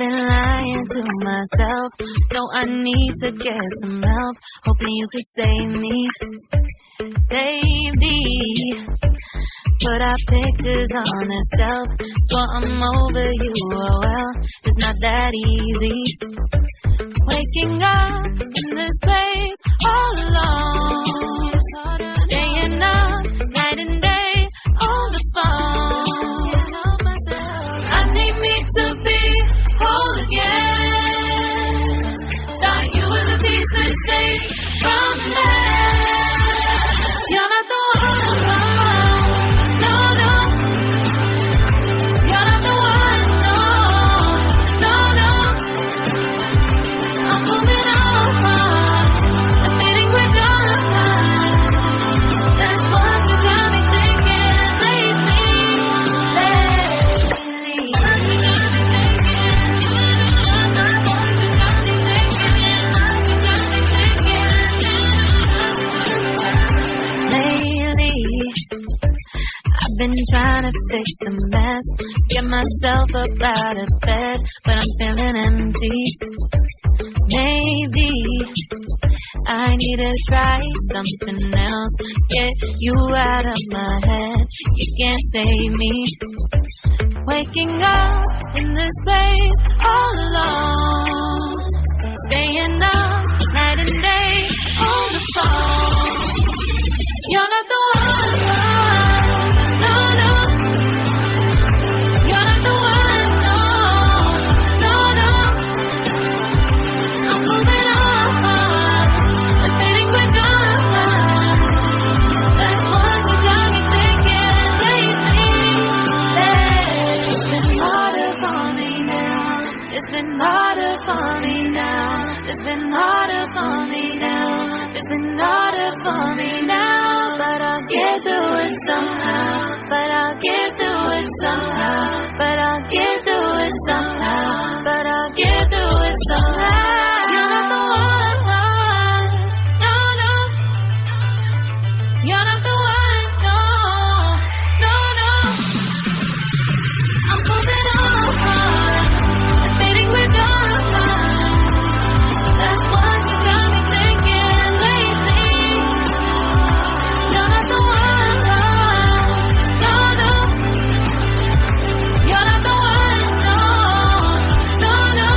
been lying to myself. No, I need to get some help. Hoping you could save me, baby. Put our pictures on the shelf, so I'm over you. Oh well, it's not that easy. Waking up in this place all alone, staying up night and day on the phone. I need me to be whole again. Thought you were the piece that saved from that. You're not the one. No, no. You're not the one. No, no, no. I'm moving on. Admitting we're done. That's what you got me thinking lately. I've been trying to fix the mess, get myself up out of bed, but I'm feeling empty. Maybe I need to try something else, get you out of my head. You can't save me. Waking up in this place all alone, staying up night and day on the phone. You're not the one, no, no. You're not the one, no, no, no. I'm moving on, admitting we're done. That's what you got me thinking lately. It's been harder for me now. It's been harder for me now. It's been harder for me now. It's been harder for me now. But I'll get through it somehow. But I'll get through it somehow. But I'll get through it somehow. But I'll get through it somehow. You're not the one. No, no. You're not the one. No, no, no. I'm moving on, admitting we're done. That's what you got me thinking lately. You're not the one, no, no. You're not the one, no, no, no.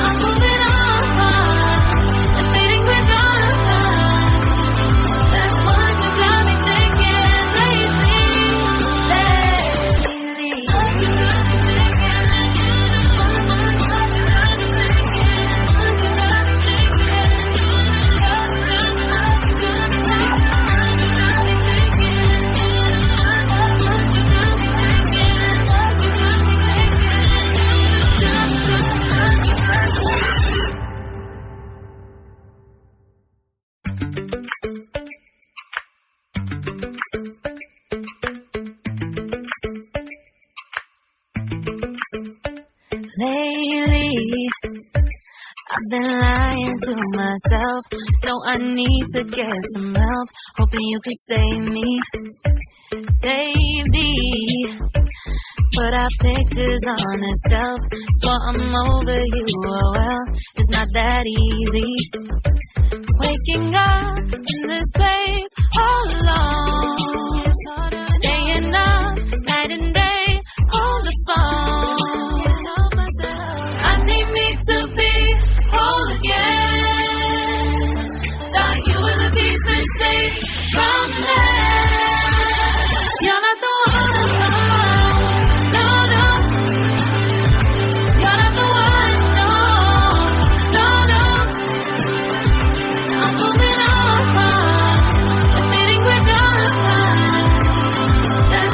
I'm moving on, admitting we're done. That's what you got me thinking lately. Lately, I've been lying to myself. No, I need to get some help. Hoping you could save me, baby. Put our pictures on the shelf, so I'm over you. Oh well, it's not that easy. Waking up in this place all alone, staying up night and day on the phone. I need me to be whole again. Thought you were the piece that saved